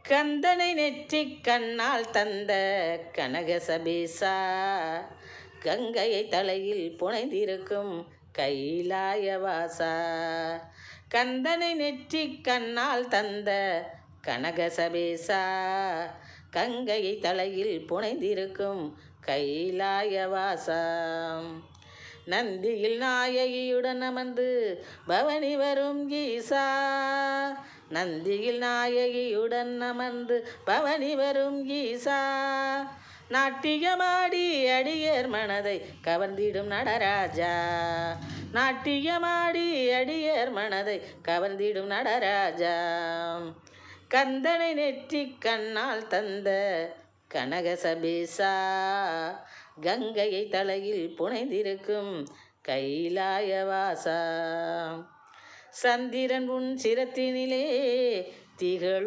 கந்தனை நெற்றிக் கண்ணால் தந்த கனகசபேசா, கங்கையை தலையில் புனைந்திருக்கும் கைலாயவாசா. கந்தனை நெற்றிக் கண்ணால் தந்த கனகசபேசா, கங்கையை தலையில் புனைந்திருக்கும் கைலாயவாசா. நந்தியில் நாயகியுடன் அமர்ந்து பவனி வரும் ஈசா, நந்தியில் நாயகியுடன் அமர்ந்து பவனி வரும் ஈசா. நாட்டியமாடி அடியர் மனதை கவர்ந்திடும் நடராஜா, நாட்டியமாடி அடியர் மனதை கவர்ந்திடும் நடராஜா. கந்தனை நெற்றிக் கண்ணால் தந்த கனகசபேசா, கங்கையை தலையில் புனைந்திருக்கும் கைலாயவாசா. சந்திரன் உன் சிரத்தினிலே திகழும்